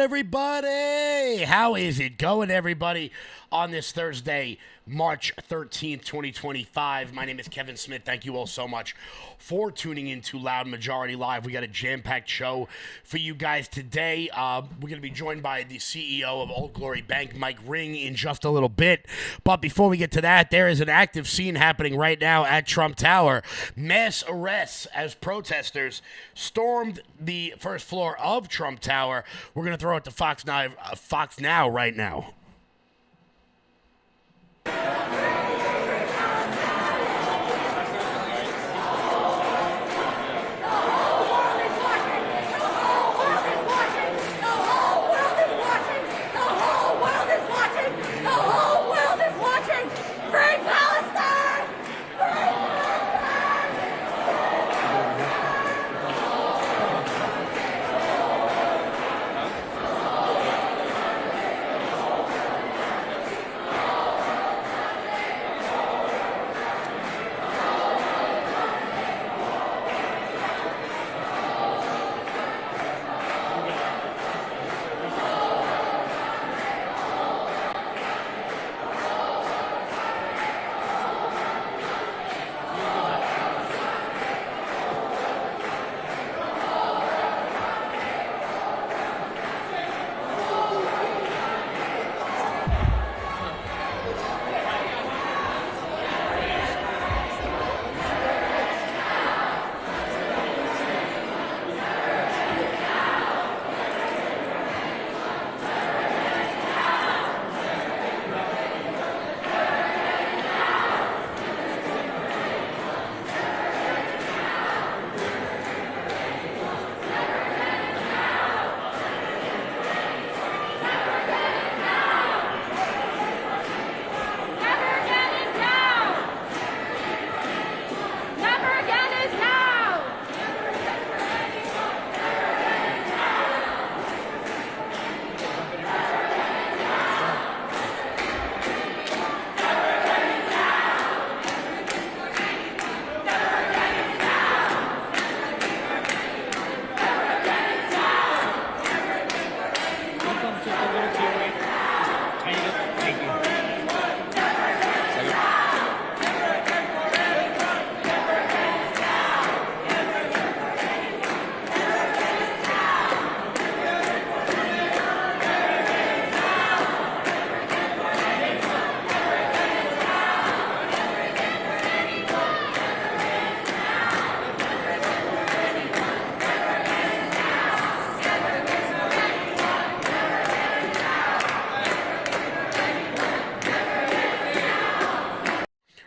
everybody? How is it going, everybody, on this Thursday, March 13th, 2025? My name is Kevin Smith. Thank you all so much for tuning in to Loud Majority Live. We got a jam-packed show for you guys today. We're going to be joined by the CEO of Old Glory Bank, Mike Ring, in just a little bit. But before we get to that, there is an active scene happening right now at Trump Tower. Mass arrests as protesters stormed the first floor of Trump Tower. We're going to throw it to Fox Now right now.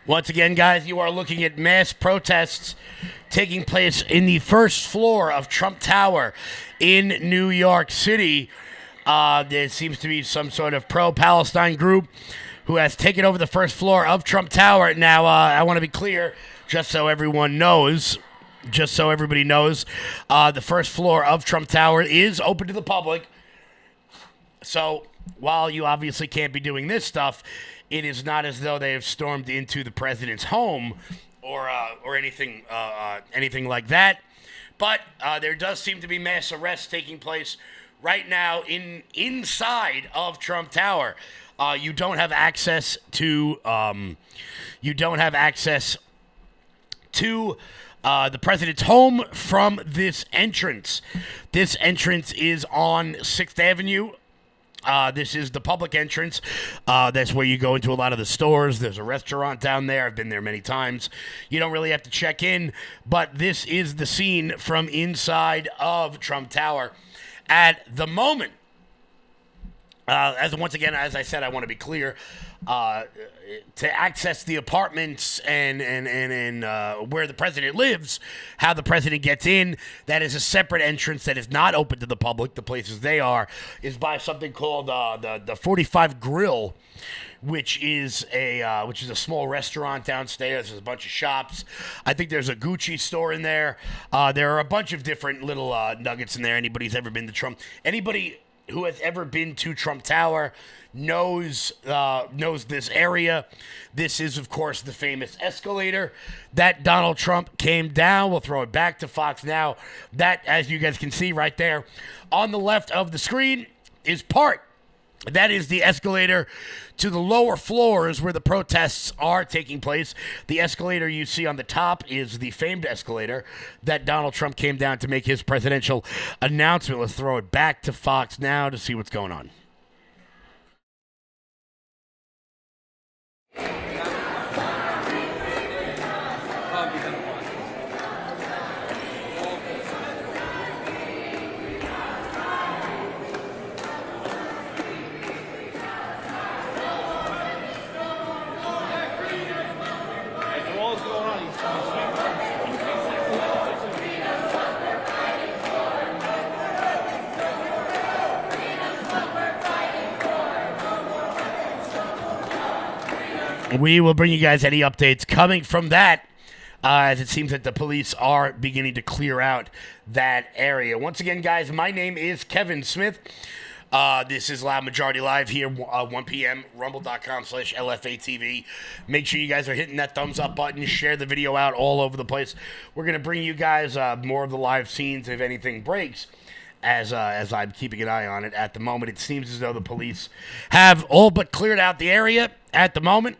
Once again, guys, you are looking at mass protests taking place in the first floor of Trump Tower in New York City. There seems to be some sort of pro-Palestine group who has taken over the first floor of Trump Tower. Now, I want to be clear, just so everybody knows, the first floor of Trump Tower is open to the public. So, while you obviously can't be doing this stuff, it is not as though they have stormed into the president's home or anything like that. But there does seem to be mass arrests taking place right now inside of Trump Tower. You don't have access to the president's home from this entrance. This entrance is on 6th Avenue. This is the public entrance. That's where you go into a lot of the stores. There's a restaurant down there. I've been there many times. You don't really have to check in, but this is the scene from inside of Trump Tower at the moment. As I said, I want to be clear. To access the apartments and where the president lives, how the president gets in, that is a separate entrance that is not open to the public. The places they are is by something called the 45 Grill, which is a small restaurant downstairs. There's a bunch of shops. I think there's a Gucci store in there. There are a bunch of different little nuggets in there. Anybody who has ever been to Trump Tower knows this area. This is, of course, the famous escalator that Donald Trump came down. We'll throw it back to Fox Now. That, as you guys can see right there on the left of the screen, is part. That is the escalator to the lower floors where the protests are taking place. The escalator you see on the top is the famed escalator that Donald Trump came down to make his presidential announcement. Let's throw it back to Fox now to see what's going on. We will bring you guys any updates coming from that, as it seems that the police are beginning to clear out that area. Once again, guys, my name is Kevin Smith. This is Loud Majority Live here, 1 p.m., rumble.com/LFATV. Make sure you guys are hitting that thumbs up button. Share the video out all over the place. We're going to bring you guys more of the live scenes if anything breaks. As I'm keeping an eye on it at the moment. It seems as though the police have all but cleared out the area at the moment.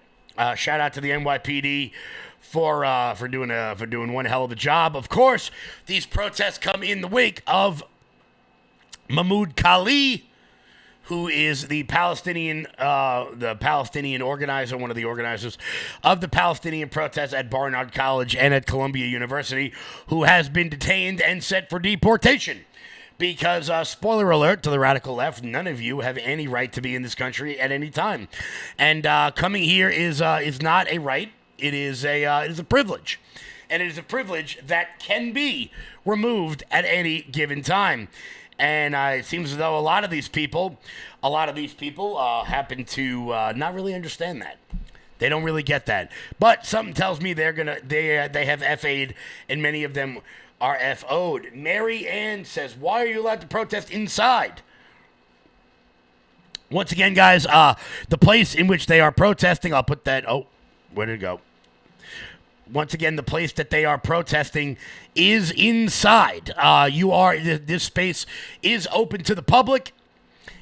Shout out to the NYPD for doing one hell of a job. Of course, these protests come in the wake of Mahmoud Kali, who is the Palestinian organizer, one of the organizers of the Palestinian protests at Barnard College and at Columbia University, who has been detained and set for deportation. Because, spoiler alert to the radical left, none of you have any right to be in this country at any time. And coming here is not a right. It is a privilege. And it is a privilege that can be removed at any given time. And it seems as though a lot of these people happen to not really understand that. They don't really get that. But something tells me they have FA'd, and many of them are FO'd. Mary Ann says, why are you allowed to protest inside? Once again, guys, the place in which they are protesting, I'll put that, where did it go? Once again, the place that they are protesting is inside. This space is open to the public.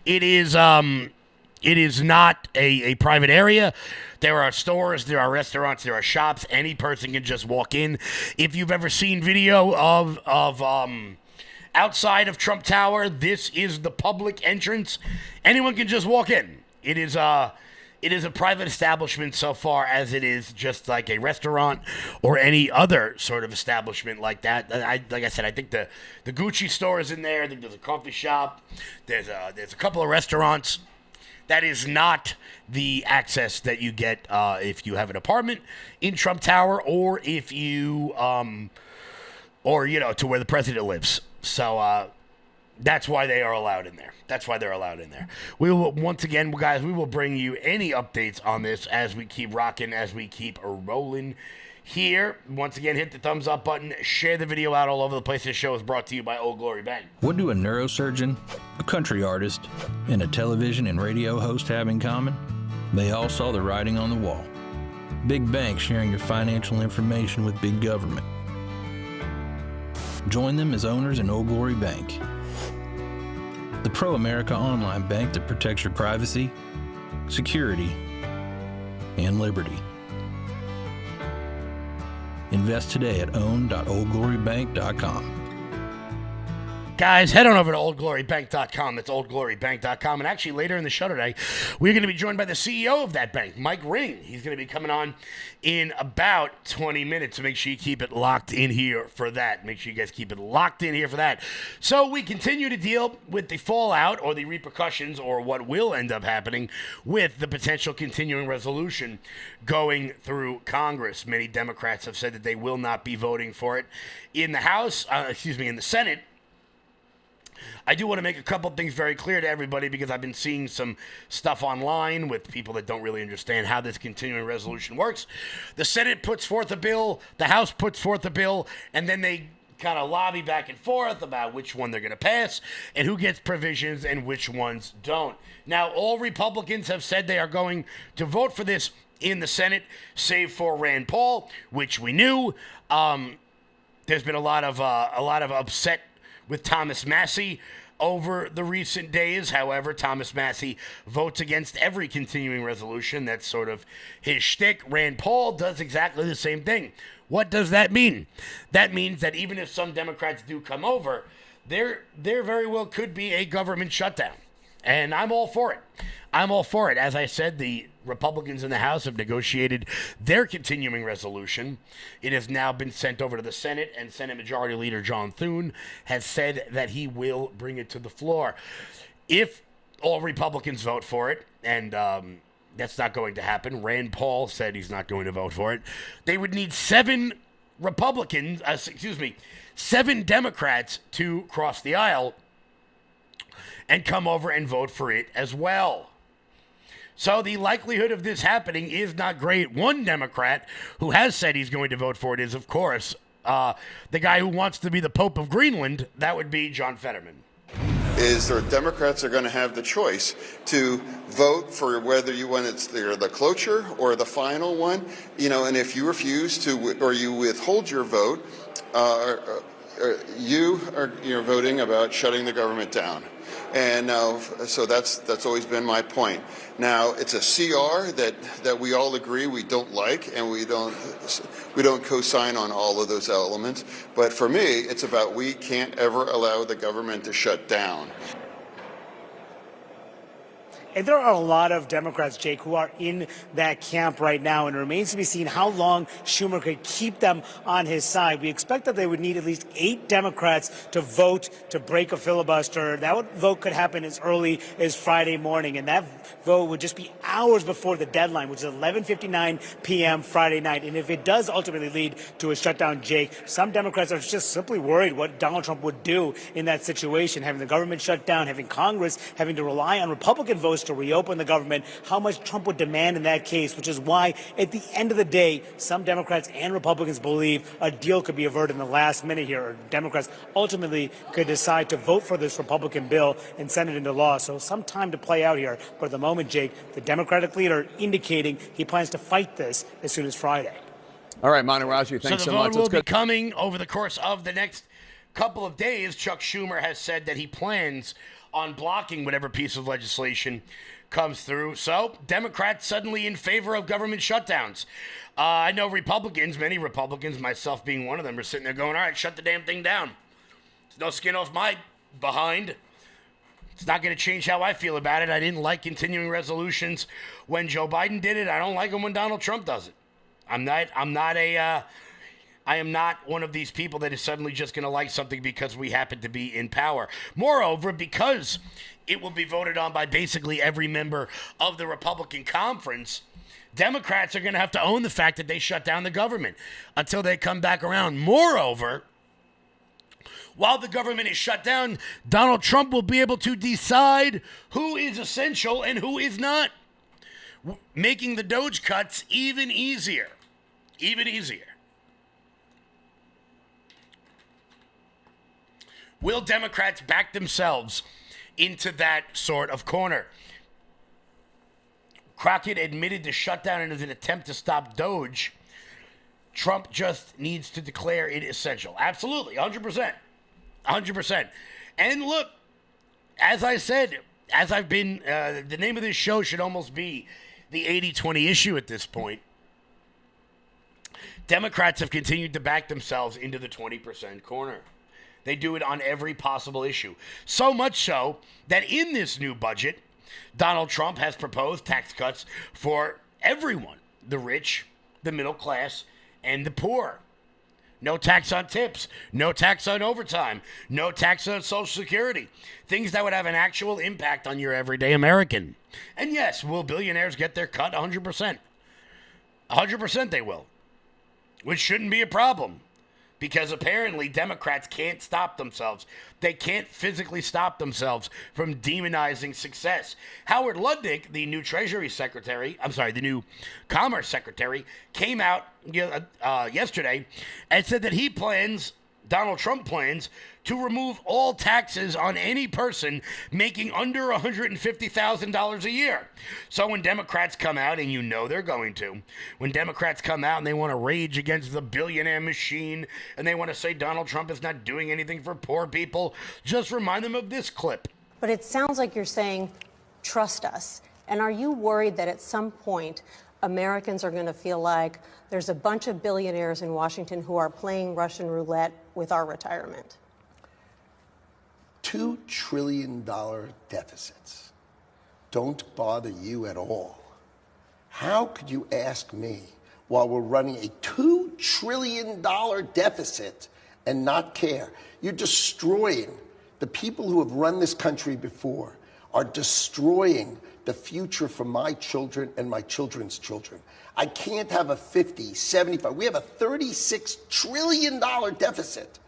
It is not a private area. There are stores, there are restaurants, there are shops. Any person can just walk in. If you've ever seen video of outside of Trump Tower, this is the public entrance. Anyone can just walk in. It is a private establishment so far as it is just like a restaurant or any other sort of establishment like that. Like I said, I think the Gucci store is in there. I think there's a coffee shop. There's a couple of restaurants. That is not the access that you get if you have an apartment in Trump Tower or if you, to where the president lives. So that's why they are allowed in there. That's why they're allowed in there. We will, once again, guys, we will bring you any updates on this as we keep rocking, as we keep rolling here. Once again, hit the thumbs up button, share the video out all over the place. This show is brought to you by Old Glory Bank. What do a neurosurgeon, a country artist, and a television and radio host have in common? They all saw the writing on the wall. Big banks sharing your financial information with big government. Join them as owners in Old Glory Bank, the pro-America online bank that protects your privacy, security, and liberty. Invest today at own.oldglorybank.com. Guys, head on over to oldglorybank.com. That's oldglorybank.com. And actually, later in the show today, we're going to be joined by the CEO of that bank, Mike Ring. He's going to be coming on in about 20 minutes. So make sure you keep it locked in here for that. Make sure you guys keep it locked in here for that. So we continue to deal with the fallout or the repercussions or what will end up happening with the potential continuing resolution going through Congress. Many Democrats have said that they will not be voting for it in the House, in the Senate. I do want to make a couple things very clear to everybody because I've been seeing some stuff online with people that don't really understand how this continuing resolution works. The Senate puts forth a bill, the House puts forth a bill, and then they kind of lobby back and forth about which one they're going to pass and who gets provisions and which ones don't. Now, all Republicans have said they are going to vote for this in the Senate, save for Rand Paul, which we knew. There's been a lot of upset with Thomas Massie over the recent days. However, Thomas Massie votes against every continuing resolution. That's sort of his shtick. Rand Paul does exactly the same thing. What does that mean? That means that even if some Democrats do come over, there very well could be a government shutdown. And I'm all for it. I'm all for it. As I said, the Republicans in the House have negotiated their continuing resolution. It has now been sent over to the Senate, and Senate Majority Leader John Thune has said that he will bring it to the floor. If all Republicans vote for it, and that's not going to happen, Rand Paul said he's not going to vote for it, they would need 7 Democrats to cross the aisle and come over and vote for it as well. So the likelihood of this happening is not great. One Democrat who has said he's going to vote for it is, of course, the guy who wants to be the Pope of Greenland. That would be John Fetterman. Is the Democrats are going to have the choice to vote for whether you want the cloture or the final one, and if you refuse to or you withhold your vote, you're voting about shutting the government down. And so that's always been my point. Now it's a CR that we all agree we don't like, and we don't co-sign on all of those elements. But for me, it's about we can't ever allow the government to shut down. And there are a lot of Democrats, Jake, who are in that camp right now, and it remains to be seen how long Schumer could keep them on his side. We expect that they would need at least 8 Democrats to vote to break a filibuster. That vote could happen as early as Friday morning, and that vote would just be hours before the deadline, which is 11:59 p.m. Friday night. And if it does ultimately lead to a shutdown, Jake, some Democrats are just simply worried what Donald Trump would do in that situation, having the government shut down, having Congress having to rely on Republican votes to reopen the government, how much Trump would demand in that case, which is why at the end of the day, some Democrats and Republicans believe a deal could be averted in the last minute here, or Democrats ultimately could decide to vote for this Republican bill and send it into law. So some time to play out here. But at the moment, Jake, the Democratic leader indicating he plans to fight this as soon as Friday. All right, Manu Raju, thanks so much. So the vote will be coming over the course of the next couple of days. Chuck Schumer has said that he plans on blocking whatever piece of legislation comes through. So Democrats suddenly in favor of government shutdowns. I know Republicans, many Republicans, myself being one of them, are sitting there going, all right, shut the damn thing down. There's no skin off my behind. It's not going to change how I feel about it. I didn't like continuing resolutions when Joe Biden did it. I don't like them when Donald Trump does it. I am not one of these people that is suddenly just going to like something because we happen to be in power. Moreover, because it will be voted on by basically every member of the Republican conference, Democrats are going to have to own the fact that they shut down the government until they come back around. Moreover, while the government is shut down, Donald Trump will be able to decide who is essential and who is not, making the Doge cuts even easier. Even easier. Will Democrats back themselves into that sort of corner? Crockett admitted to shutdown in an attempt to stop Doge. Trump just needs to declare it essential. Absolutely, 100%. 100%. And look, as I said, as I've been, the name of this show should almost be the 80-20 issue at this point. Democrats have continued to back themselves into the 20% corner. They do it on every possible issue. So much so that in this new budget, Donald Trump has proposed tax cuts for everyone, the rich, the middle class, and the poor. No tax on tips, no tax on overtime, no tax on Social Security. Things that would have an actual impact on your everyday American. And yes, will billionaires get their cut? 100%. 100% they will. Which shouldn't be a problem. Because apparently Democrats can't stop themselves. They can't physically stop themselves from demonizing success. Howard Lutnick, the new the new Commerce Secretary, came out yesterday and said that he plans Donald Trump plans to remove all taxes on any person making under $150,000 a year. So when Democrats come out, and you know they're going to, when Democrats come out and they want to rage against the billionaire machine and they want to say Donald Trump is not doing anything for poor people, just remind them of this clip. But it sounds like you're saying, trust us. And are you worried that at some point Americans are going to feel like there's a bunch of billionaires in Washington who are playing Russian roulette with our retirement? $2 trillion deficits don't bother you at all. How could you ask me, while we're running a $2 trillion deficit, and not care? You're destroying the people who have run this country before, are destroying the future for my children and my children's children. I can't have a 50, 75. We have a $36 trillion deficit.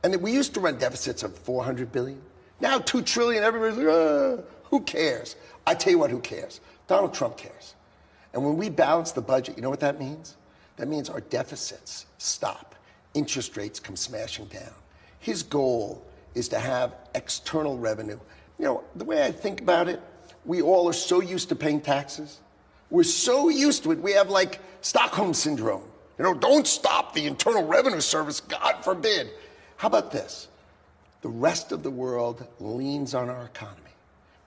And we used to run deficits of $400 billion. Now $2 trillion, everybody's like, who cares? I tell you what, who cares? Donald Trump cares. And when we balance the budget, you know what that means? That means our deficits stop. Interest rates come smashing down. His goal is to have external revenue. You know, the way I think about it, we all are so used to paying taxes. We're so used to it. We have like Stockholm syndrome. You know, don't stop the Internal Revenue Service, God forbid. How about this? The rest of the world leans on our economy,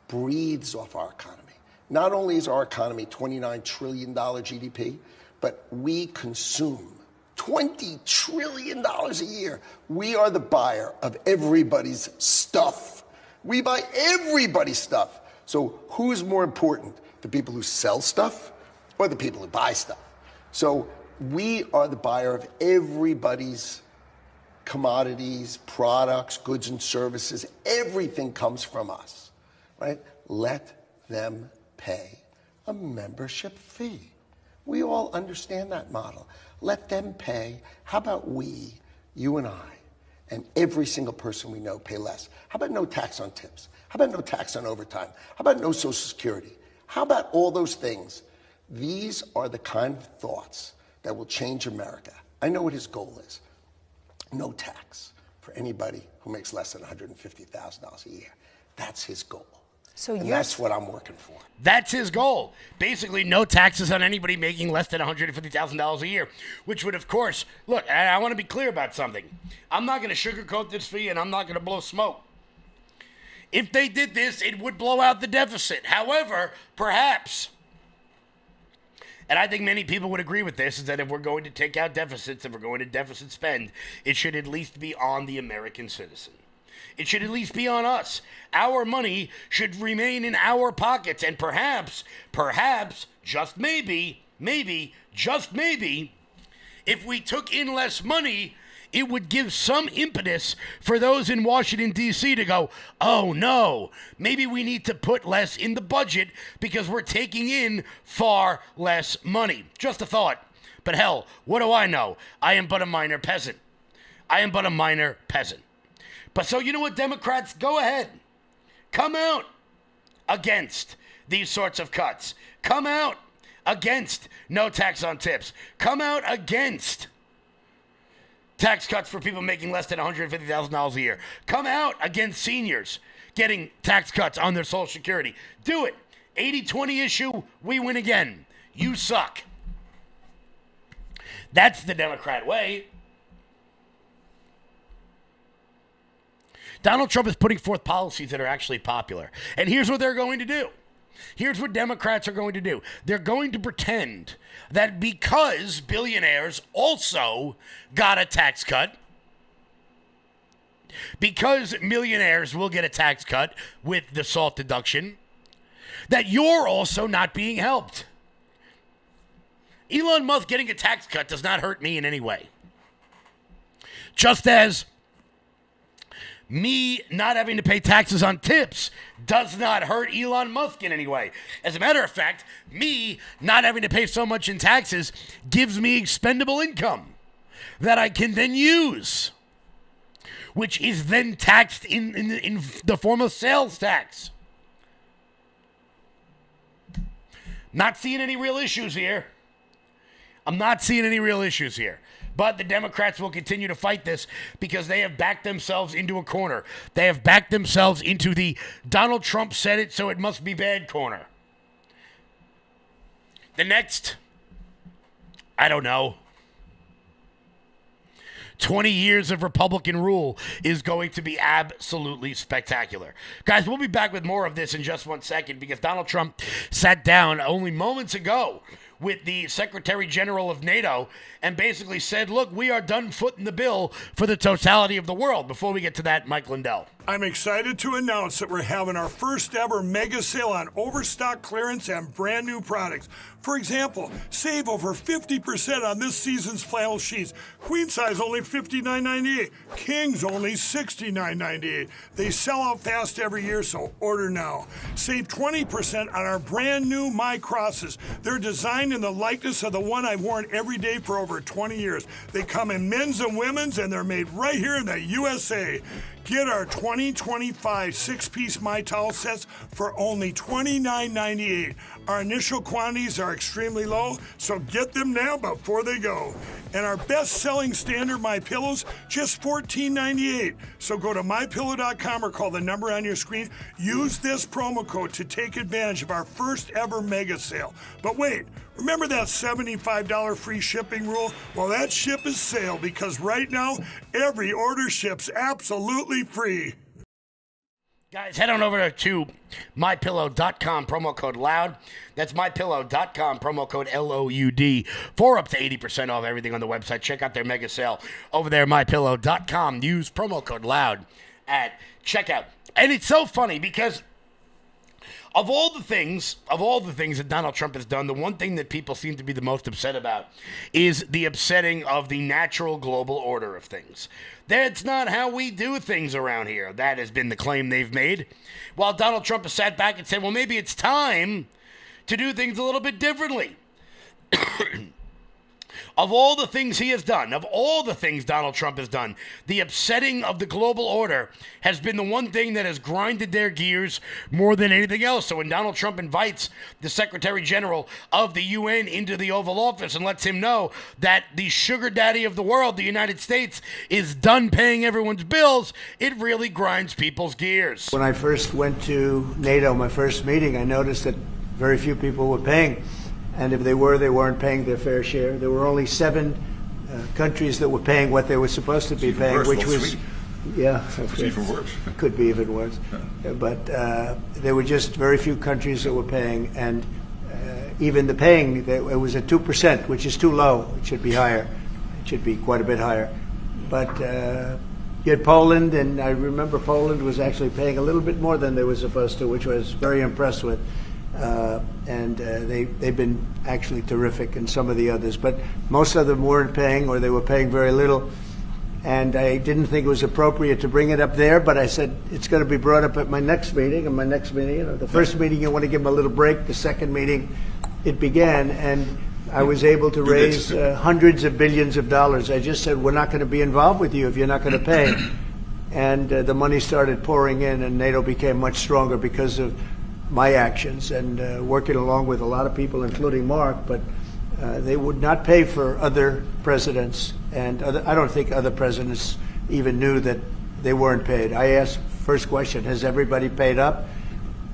breathes off our economy. Not only is our economy $29 trillion GDP, but we consume $20 trillion a year. We are the buyer of everybody's stuff. We buy everybody's stuff. So who's more important, the people who sell stuff or the people who buy stuff? So we are the buyer of everybody's commodities, products, goods and services. Everything comes from us, right? Let them pay a membership fee. We all understand that model. Let them pay. How about we, you and I, and every single person we know pay less? How about no tax on tips? How about no tax on overtime? How about no Social Security? How about all those things? These are the kind of thoughts that will change America. I know what his goal is. No tax for anybody who makes less than $150,000 a year. That's his goal. And that's what I'm working for. That's his goal. Basically, no taxes on anybody making less than $150,000 a year, which would, of course, look, I want to be clear about something. I'm not going to sugarcoat this fee, and I'm not going to blow smoke. If they did this, it would blow out the deficit. However, perhaps, and I think many people would agree with this, is that if we're going to take out deficits, if we're going to deficit spend, it should at least be on the American citizen. It should at least be on us. Our money should remain in our pockets. And perhaps, just maybe, just maybe, if we took in less money, it would give some impetus for those in Washington, D.C. to go, oh no, maybe we need to put less in the budget because we're taking in far less money. Just a thought. But hell, what do I know? I am but a minor peasant. But so you know what, Democrats? Go ahead. Come out against these sorts of cuts. Come out against no tax on tips. Come out against tax cuts for people making less than $150,000 a year. Come out against seniors getting tax cuts on their Social Security. Do it. 80-20 issue, we win again. You suck. That's the Democrat way. Donald Trump is putting forth policies that are actually popular. And here's what they're going to do. Here's what Democrats are going to do. They're going to pretend that because billionaires also got a tax cut, because millionaires will get a tax cut with the SALT deduction, that you're also not being helped. Elon Musk getting a tax cut does not hurt me in any way. Just as me not having to pay taxes on tips does not hurt Elon Musk in any way. As a matter of fact, me not having to pay so much in taxes gives me expendable income that I can then use, which is then taxed in the form of sales tax. Not seeing any real issues here. I'm not seeing any real issues here. But the Democrats will continue to fight this because they have backed themselves into a corner. They have backed themselves into the Donald Trump said it, so it must be bad corner. The next, I don't know, 20 years of Republican rule is going to be absolutely spectacular. Guys, we'll be back with more of this in just 1 second because Donald Trump sat down only moments ago with the Secretary General of NATO and basically said, look, we are done footing the bill for the totality of the world. Before we get to that, Mike Lindell. I'm excited to announce that we're having our first ever mega sale on overstock clearance and brand new products. For example, save over 50% on this season's flannel sheets. Queen size only $59.98. Kings only $69.98. They sell out fast every year, so order now. Save 20% on our brand new My Crosses. They're designed in the likeness of the one I've worn every day for over 20 years. They come in men's and women's, and they're made right here in the USA. Get our 2025 six-piece My Towel sets for only $29.98. Our initial quantities are extremely low, so get them now before they go. And our best-selling standard My Pillows, just $14.98. So go to MyPillow.com or call the number on your screen. Use this promo code to take advantage of our first ever mega sale. But wait, remember that $75 free shipping rule? Well, that ship is sailed because right now, every order ships absolutely free. Guys, head on over to MyPillow.com, promo code LOUD. That's MyPillow.com, promo code LOUD, for up to 80% off everything on the website. Check out their mega sale over there, MyPillow.com. Use promo code LOUD at checkout. And it's so funny because of all the things that Donald Trump has done, the one thing that people seem to be the most upset about is the upsetting of the natural global order of things. That's not how we do things around here. That has been the claim they've made. While Donald Trump has sat back and said, well, maybe it's time to do things a little bit differently. Of all the things he has done, of all the things Donald Trump has done, the upsetting of the global order has been the one thing that has grinded their gears more than anything else. So when Donald Trump invites the Secretary General of the UN into the Oval Office and lets him know that the sugar daddy of the world, the United States, is done paying everyone's bills, it really grinds people's gears. When I first went to NATO, my first meeting, I noticed that very few people were paying. And if they were, they weren't paying their fair share. There were only 7 countries that were paying what they were supposed to be paying, which was, yeah, it's even worse. Could be even worse. But there were just very few countries that were paying, and even the paying, it was at 2%, which is too low. It should be higher. It should be quite a bit higher. But you had Poland, and I remember Poland was actually paying a little bit more than they were supposed to, which I was very impressed with. They've been actually terrific, and some of the others. But most of them weren't paying, or they were paying very little. And I didn't think it was appropriate to bring it up there, but I said it's going to be brought up at my next meeting. And my next meeting, you know, the first meeting you want to give them a little break. The second meeting, it began, and I was able to raise hundreds of billions of dollars. I just said, we're not going to be involved with you if you're not going to pay. And the money started pouring in, and NATO became much stronger because of my actions and working along with a lot of people, including Mark, but they would not pay for other presidents, and I don't think other presidents even knew that they weren't paid. I asked, first question, has everybody paid up?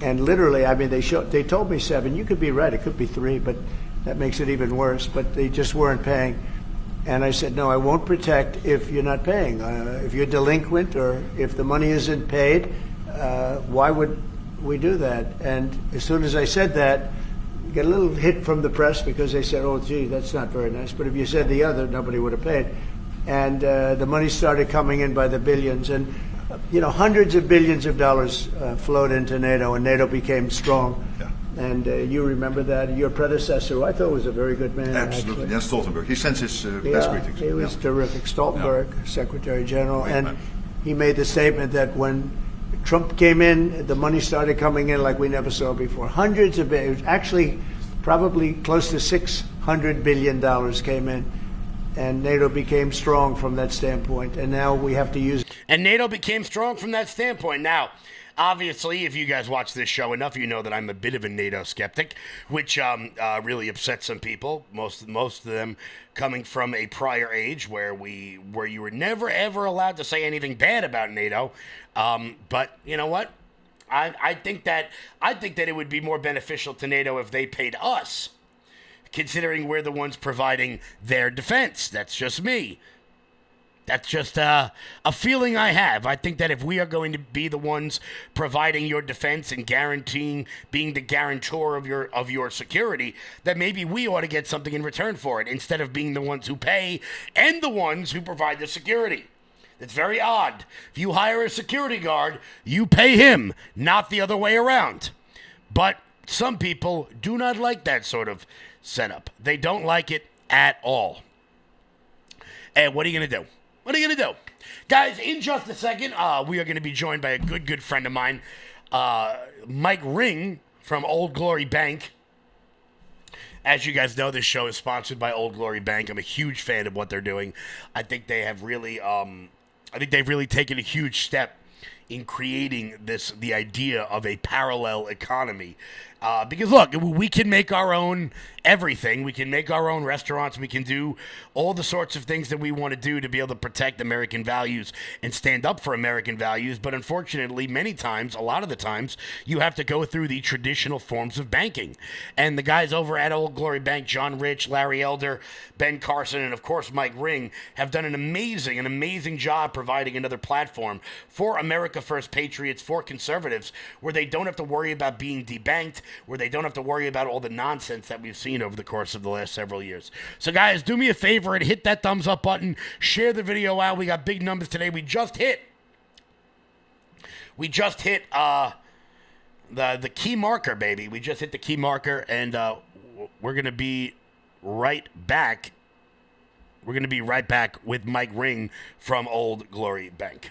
And literally, I mean, they told me 7. You could be right, it could be 3, but that makes it even worse. But they just weren't paying. And I said, no, I won't protect if you're not paying. If you're delinquent or if the money isn't paid, why would we do that? And as soon as I said that, get a little hit from the press because they said, oh, gee, that's not very nice. But if you said the other, nobody would have paid. And the money started coming in by the billions. And, you know, hundreds of billions of dollars flowed into NATO, and NATO became strong. Yeah. And you remember that. Your predecessor, who I thought was a very good man. Absolutely. Actually. Jens Stoltenberg. He sends his best greetings. He was terrific. Stoltenberg, Secretary General. Great and man. He made the statement that when Trump came in, the money started coming in like we never saw before. Hundreds of billions, actually probably close to $600 billion came in. And NATO became strong from that standpoint. And now we have to use. And NATO became strong from that standpoint. Now, obviously, if you guys watch this show enough, you know that I'm a bit of a NATO skeptic, which really upsets some people. Most of them coming from a prior age where you were never ever allowed to say anything bad about NATO. But you know what? I think that it would be more beneficial to NATO if they paid us, considering we're the ones providing their defense. That's just me. That's just a feeling I have. I think that if we are going to be the ones providing your defense and guaranteeing, being the guarantor of your security, that maybe we ought to get something in return for it instead of being the ones who pay and the ones who provide the security. It's very odd. If you hire a security guard, you pay him, not the other way around. But some people do not like that sort of setup. They don't like it at all. And what are you going to do? What are you going to do? Guys, in just a second, we are going to be joined by a good friend of mine, Mike Ring from Old Glory Bank. As you guys know, this show is sponsored by Old Glory Bank. I'm a huge fan of what they're doing. I think they have really, they've really taken a huge step in creating the idea of a parallel economy. Because look, we can make our own everything. We can make our own restaurants. We can do all the sorts of things that we want to do to be able to protect American values and stand up for American values. But unfortunately, a lot of the times, you have to go through the traditional forms of banking. And the guys over at Old Glory Bank, John Rich, Larry Elder, Ben Carson, and of course Mike Ring, have done an amazing job providing another platform for America First Patriots, for conservatives, where they don't have to worry about being debanked, where they don't have to worry about all the nonsense that we've seen over the course of the last several years. So guys, do me a favor and hit that thumbs up button. Share the video out. We got big numbers today. We just hit the key marker, baby. We just hit the key marker, and we're going to be right back. We're going to be right back with Mike Ring from Old Glory Bank.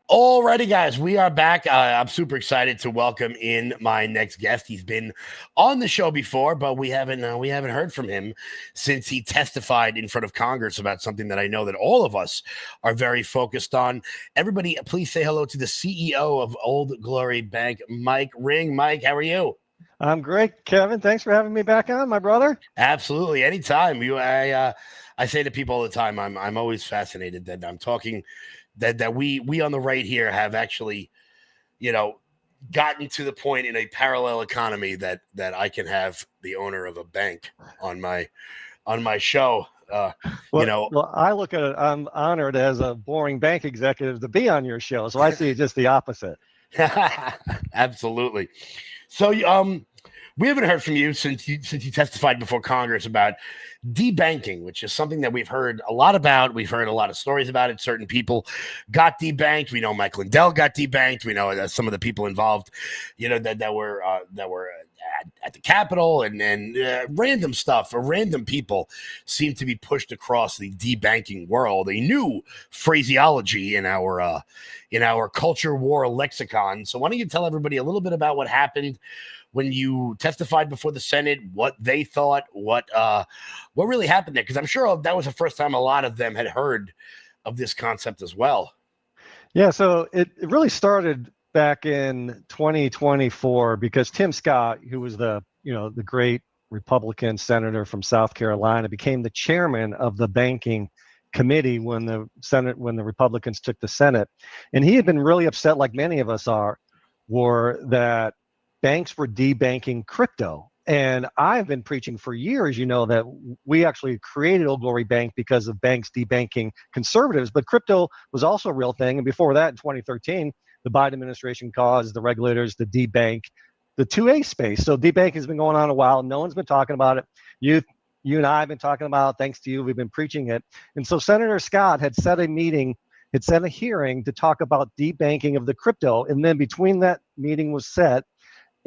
Alrighty, guys, we are back. I'm super excited to welcome in my next guest. He's been on the show before, but we haven't heard from him since he testified in front of Congress about something that I know that all of us are very focused on. Everybody, please say hello to the CEO of Old Glory Bank, Mike Ring. Mike, how are you? I'm great, Kevin. Thanks for having me back on, my brother. Absolutely, anytime. I say to people all the time, I'm always fascinated that I'm talking. That we on the right here have actually, gotten to the point in a parallel economy that I can have the owner of a bank on my show. Well, I look at it. I'm honored as a boring bank executive to be on your show, so I see it just the opposite. Absolutely. So, we haven't heard from you since you testified before Congress about debanking, which is something that we've heard a lot about. We've heard a lot of stories about it. Certain people got debanked. We know Mike Lindell got debanked. We know that some of the people involved, that were at the Capitol and random stuff or random people seem to be pushed across the debanking world. A new phraseology in our culture war lexicon. So why don't you tell everybody a little bit about what happened when you testified before the Senate, what they thought, what really happened there? Because I'm sure that was the first time a lot of them had heard of this concept as well. Yeah, so it really started back in 2024 because Tim Scott, who was the great Republican senator from South Carolina, became the chairman of the banking committee when the Republicans took the Senate. And he had been really upset, like many of us were that banks were debanking crypto. And I've been preaching for years, that we actually created Old Glory Bank because of banks debanking conservatives, but crypto was also a real thing. And before that, in 2013, the Biden administration caused the regulators to debank the 2A space. So debanking has been going on a while. No one's been talking about it. You and I have been talking about it. Thanks to you, we've been preaching it. And so Senator Scott had set a hearing to talk about debanking of the crypto. And then between that meeting was set,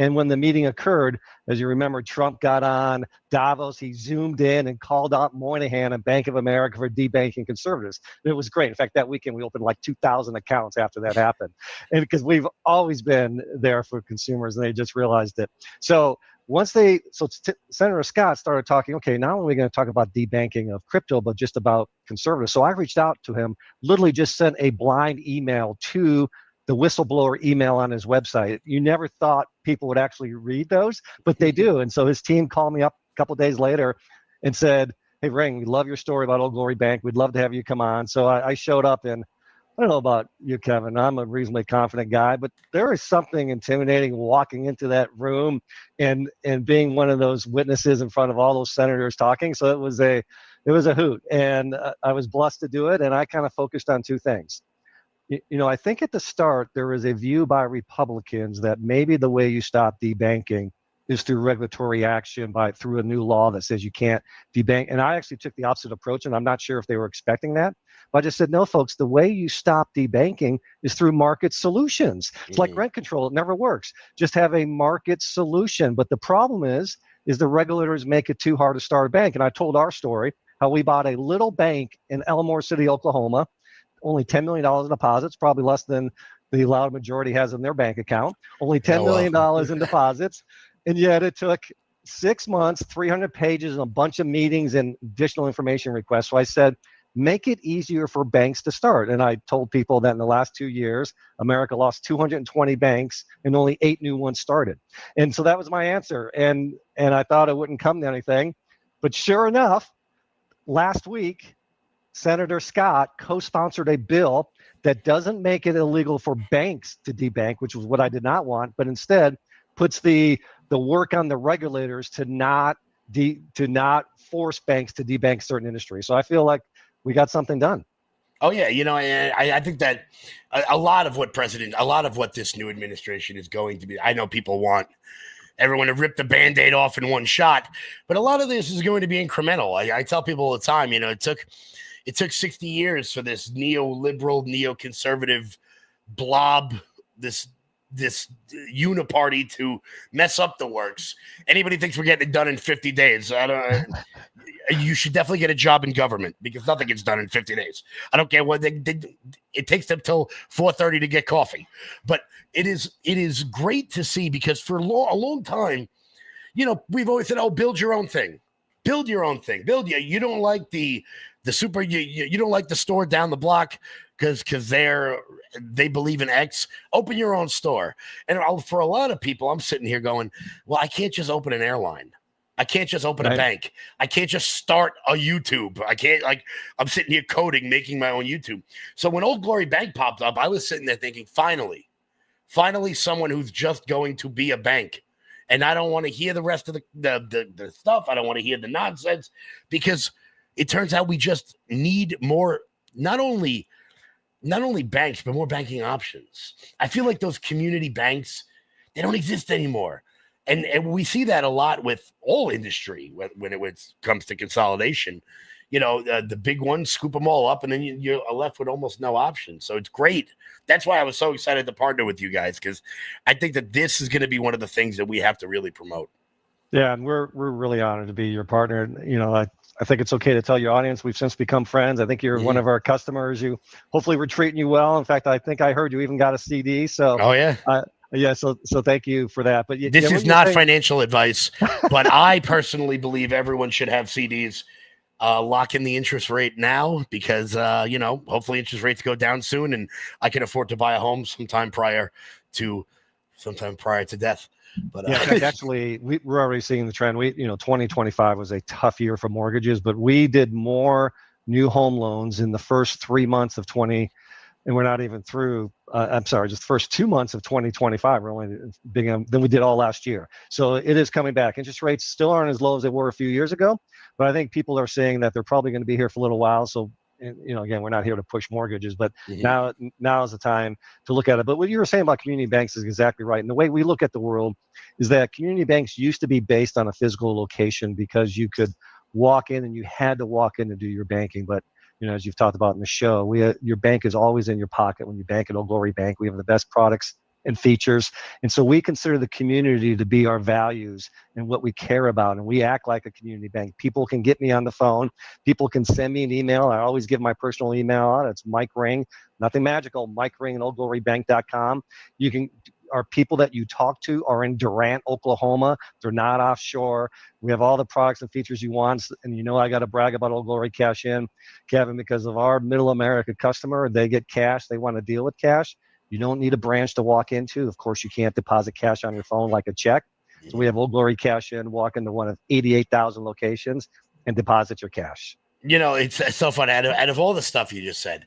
and when the meeting occurred, as you remember, Trump got on Davos. He zoomed in and called out Moynihan and Bank of America for debanking conservatives. And it was great. In fact, that weekend we opened like 2,000 accounts after that happened. And because we've always been there for consumers, and they just realized it. So Senator Scott started talking, okay, not only are we going to talk about debanking of crypto, but just about conservatives. So I reached out to him, literally just sent a blind email to the whistleblower email on his website. You never thought people would actually read those, but they do. And so his team called me up a couple of days later and said, hey, Ring, we love your story about Old Glory Bank. We'd love to have you come on. So I showed up, and I don't know about you, Kevin. I'm a reasonably confident guy, but there is something intimidating walking into that room and being one of those witnesses in front of all those senators talking. So it was a hoot, and I was blessed to do it. And I kind of focused on two things. I think at the start there was a view by Republicans that maybe the way you stop debanking is through regulatory action through a new law that says you can't debank. And I actually took the opposite approach, and I'm not sure if they were expecting that. But I just said, no, folks, the way you stop debanking is through market solutions. It's like rent control. It never works. Just have a market solution. But the problem is the regulators make it too hard to start a bank. And I told our story, how we bought a little bank in Elmore City, Oklahoma, only $10 million in deposits, probably less than the allowed majority has in their bank account, only $10 million in deposits. And yet it took 6 months, 300 pages, and a bunch of meetings and additional information requests. So I said, make it easier for banks to start. And I told people that in the last 2 years, America lost 220 banks and only 8 new ones started. And so that was my answer. And I thought it wouldn't come to anything. But sure enough, last week, Senator Scott co-sponsored a bill that doesn't make it illegal for banks to debank, which was what I did not want, but instead puts the work on the regulators to not force banks to debank certain industries. So I feel like we got something done. Oh yeah, I think that a lot of what this new administration is going to be. I know people want everyone to rip the Band-Aid off in one shot, but a lot of this is going to be incremental. I tell people all the time, it took 60 years for this neoliberal, neoconservative blob, this uniparty to mess up the works. Anybody thinks we're getting it done in 50 days. You should definitely get a job in government because nothing gets done in 50 days. I don't care what it takes them till 4:30 to get coffee. But it is great to see because for a long time, we've always said, oh, build your own thing. Build your own thing. You don't like the super, you don't like the store down the block because they believe in X. Open your own store. And for a lot of people, I'm sitting here going, well, I can't just open an airline. I can't just open a bank. I can't just start a YouTube. I can't, I'm sitting here coding, making my own YouTube. So when Old Glory Bank popped up, I was sitting there thinking, finally someone who's just going to be a bank. And I don't want to hear the rest of the stuff. I don't want to hear the nonsense because it turns out we just need more, not only banks, but more banking options. I feel like those community banks, they don't exist anymore. And we see that a lot with all industry when it comes to consolidation. The big ones, scoop them all up, and then you're left with almost no options. So it's great. That's why I was so excited to partner with you guys, because I think that this is going to be one of the things that we have to really promote. Yeah, and we're really honored to be your partner. I think it's okay to tell your audience we've since become friends. I think you're one of our customers. Hopefully we're treating you well. In fact, I think I heard you even got a CD. So oh yeah. Yeah, so thank you for that. But this is not financial advice, but I personally believe everyone should have CDs. Lock in the interest rate now because hopefully interest rates go down soon, and I can afford to buy a home sometime prior to death. But yeah, actually, we're already seeing the trend. 2025 was a tough year for mortgages, but we did more new home loans in the first 3 months of 20. And we're not even through, just the first 2 months of 2025, we're only bigger than we did all last year. So it is coming back. Interest rates still aren't as low as they were a few years ago, but I think people are saying that they're probably going to be here for a little while. So, again, we're not here to push mortgages, but now is the time to look at it. But what you were saying about community banks is exactly right. And the way we look at the world is that community banks used to be based on a physical location because you could walk in and you had to walk in to do your banking. But as you've talked about in the show, your bank is always in your pocket when you bank at Old Glory Bank. We have the best products and features. And so we consider the community to be our values and what we care about. And we act like a community bank. People can get me on the phone. People can send me an email. I always give my personal email out. It's Mike Ring, nothing magical, Mike Ring at oldglorybank.com. You can our people that you talk to are in Durant, Oklahoma. They're not offshore. We have all the products and features you want. And you know I got to brag about Old Glory Cash In, Kevin, because of our middle America customer. They get cash. They want to deal with cash. You don't need a branch to walk into. Of course, you can't deposit cash on your phone like a check. So we have Old Glory Cash In. Walk into one of 88,000 locations and deposit your cash. You know, it's so fun. Out of all the stuff you just said,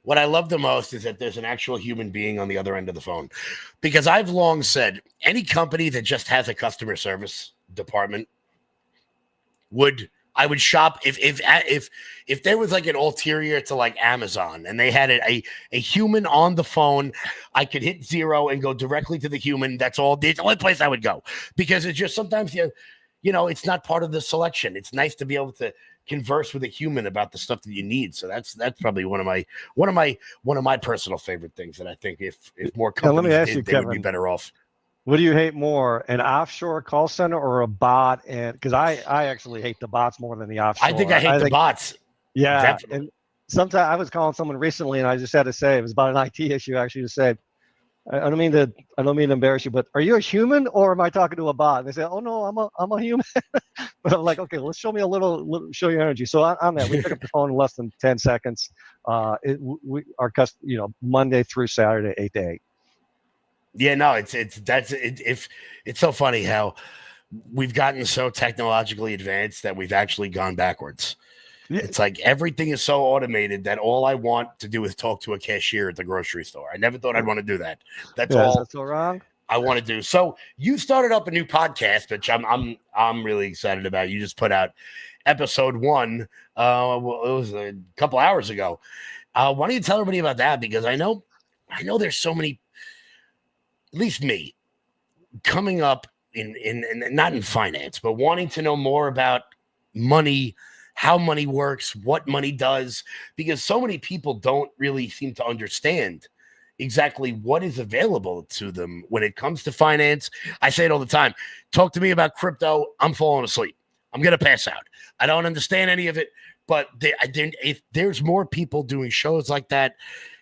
what I love the most is that there's an actual human being on the other end of the phone. Because I've long said any company that just has a customer service department I would shop if there was like an ulterior to like Amazon and they had a human on the phone, I could hit 0 and go directly to the human. That's all. It's the only place I would go, because it's just sometimes you know, it's not part of the selection. It's nice to be able to converse with a human about the stuff that you need. So that's probably one of my personal favorite things that I think if more companies let me ask did, you, they Kevin, would be better off. What do you hate more, an offshore call center or a bot? And because I actually hate the bots more than the offshore. I think I hate the bots. Yeah. Definitely. And sometimes I was calling someone recently and I just had to say, it was about an IT issue actually, to say, I don't mean to embarrass you, but are you a human or am I talking to a bot? And they say, oh no, I'm a human. But I'm like, okay, let's show me show your energy. So on that, we pick up the phone in less than 10 seconds. Monday through Saturday, 8 to 8. Yeah, no, it's so funny how we've gotten so technologically advanced that we've actually gone backwards. Yeah. It's like everything is so automated that all I want to do is talk to a cashier at the grocery store. I never thought I'd want to do that. That's all. That's so wrong. I want to do. So you started up a new podcast, which I'm really excited about. You just put out episode 1. It was a couple hours ago. Why don't you tell everybody about that? Because I know there's so many, at least me, coming up in not in finance, but wanting to know more about money, how money works, what money does, because so many people don't really seem to understand exactly what is available to them when it comes to finance. I say it all the time. Talk to me about crypto. I'm falling asleep. I'm going to pass out. I don't understand any of it, but if there's more people doing shows like that,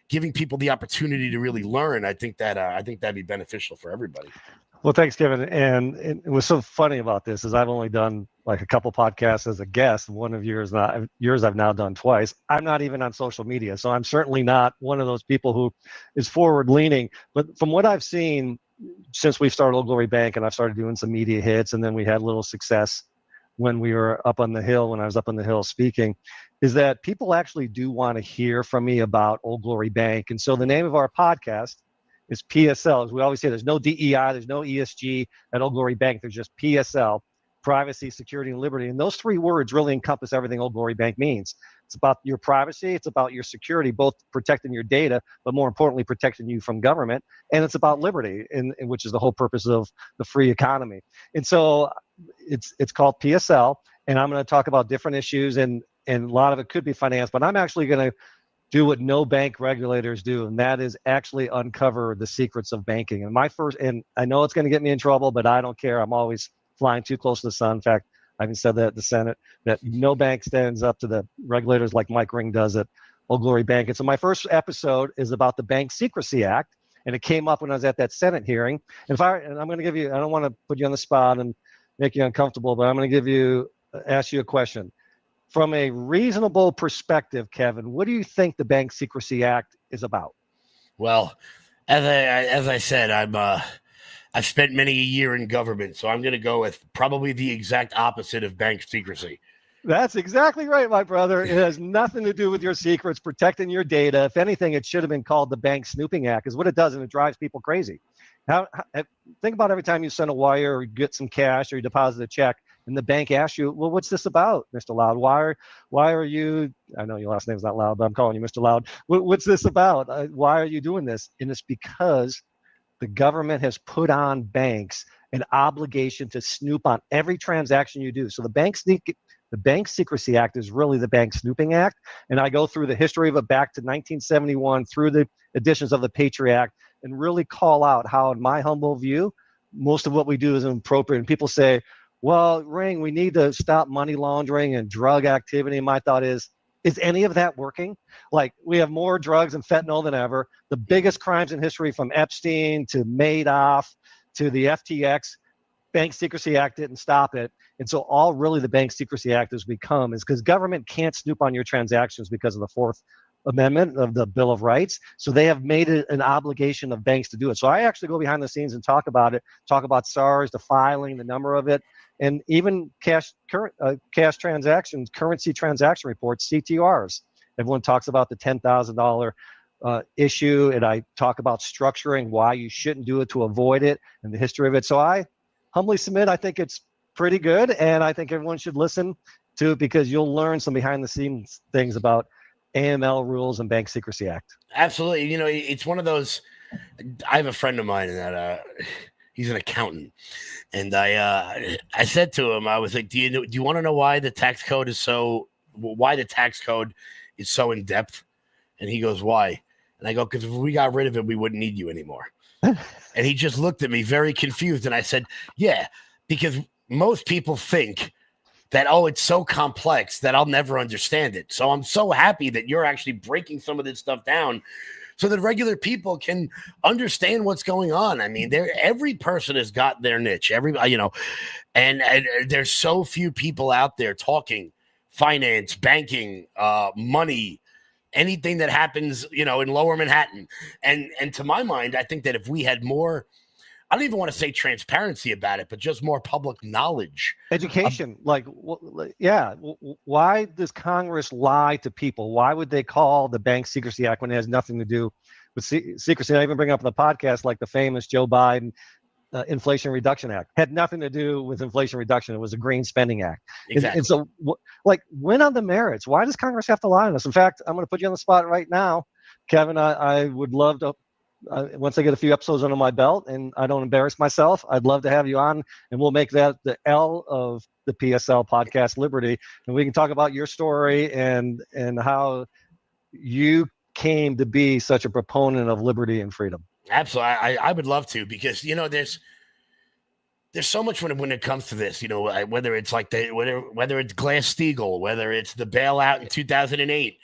giving people the opportunity to really learn, I think that'd be beneficial for everybody. Well, thanks, Kevin. And it was so funny about this is I've only done like a couple podcasts as a guest. One of yours I've now done twice. I'm not even on social media, so I'm certainly not one of those people who is forward leaning. But from what I've seen since we've started Old Glory Bank, and I've started doing some media hits, and then we had a little success when we were up on the hill, when I was up on the hill speaking, is that people actually do want to hear from me about Old Glory Bank. And so the name of our podcast is PSL. As we always say, there's no DEI, there's no ESG at Old Glory Bank. There's just PSL, privacy, security, and liberty. And those 3 words really encompass everything Old Glory Bank means. It's about your privacy, it's about your security, both protecting your data, but more importantly, protecting you from government. And it's about liberty, which is the whole purpose of the free economy. And so it's called PSL, and I'm going to talk about different issues, and a lot of it could be finance, but I'm actually going to do what no bank regulators do, and that is actually uncover the secrets of banking. And I know it's going to get me in trouble, but I don't care. I'm always flying too close to the sun. In fact, I even said that at the Senate, that no bank stands up to the regulators like Mike Ring does at Old Glory Bank. And so my first episode is about the Bank Secrecy Act, and it came up when I was at that Senate hearing. And I'm going to give you, I don't want to put you on the spot and make you uncomfortable, but I'm going to ask you a question. From a reasonable perspective, Kevin, what do you think the Bank Secrecy Act is about? Well, as I said, I've spent many a year in government, so I'm going to go with probably the exact opposite of bank secrecy. That's exactly right, my brother. It has nothing to do with your secrets, protecting your data. If anything, it should have been called the Bank Snooping Act, is what it does, and it drives people crazy. Think about every time you send a wire or get some cash or you deposit a check, and the bank asks you, well, what's this about, Mr. Loud? Why are you, I know your last name's not Loud, but I'm calling you Mr. Loud. What's this about? Why are you doing this? And it's because the government has put on banks an obligation to snoop on every transaction you do. So the Bank Secrecy Act is really the Bank Snooping Act. And I go through the history of it back to 1971 through the additions of the Patriot Act and really call out how, in my humble view, most of what we do is inappropriate. And people say, well, Ring, we need to stop money laundering and drug activity. And my thought is, Is any of that working? Like, we have more drugs and fentanyl than ever. The biggest crimes in history, from Epstein to Madoff to the FTX, Bank Secrecy Act didn't stop it. And so all really the Bank Secrecy Act has become is because government can't snoop on your transactions because of the Fourth Amendment of the Bill of Rights. So they have made it an obligation of banks to do it. So I actually go behind the scenes and talk about it, talk about SARS, the filing, the number of it, and even cash transactions, currency transaction reports, CTRs. Everyone talks about the $10,000 issue, and I talk about structuring, why you shouldn't do it to avoid it, and the history of it. So I humbly submit, I think it's pretty good, and I think everyone should listen to it because you'll learn some behind the scenes things about AML rules and Bank Secrecy Act. Absolutely. You know, it's one of those. I have a friend of mine that he's an accountant, and I said to him, I was like, do you want to know why the tax code is so in depth? And he goes, why? And I go, because if we got rid of it, we wouldn't need you anymore. And he just looked at me very confused, and I said, yeah, because most people think that, oh, it's so complex that I'll never understand it. So I'm so happy that you're actually breaking some of this stuff down so that regular people can understand what's going on. I mean, every person has got their niche. Everybody, and there's so few people out there talking finance, banking, money, anything that happens, in Lower Manhattan. And to my mind, I think that if we had more, I don't even want to say transparency about it, but just more public knowledge. Education. Why does Congress lie to people? Why would they call the Bank Secrecy Act when it has nothing to do with secrecy? I even bring up on the podcast, like the famous Joe Biden Inflation Reduction Act. Had nothing to do with inflation reduction. It was a green spending act. Exactly. And so, when on the merits? Why does Congress have to lie on us? In fact, I'm going to put you on the spot right now, Kevin. I would love to, once I get a few episodes under my belt and I don't embarrass myself, I'd love to have you on, and we'll make that the L of the PSL podcast, Liberty, and we can talk about your story and how you came to be such a proponent of liberty and freedom. Absolutely. I would love to, because, there's so much when it comes to this, whether it's like whether it's Glass-Steagall, whether it's the bailout in 2008,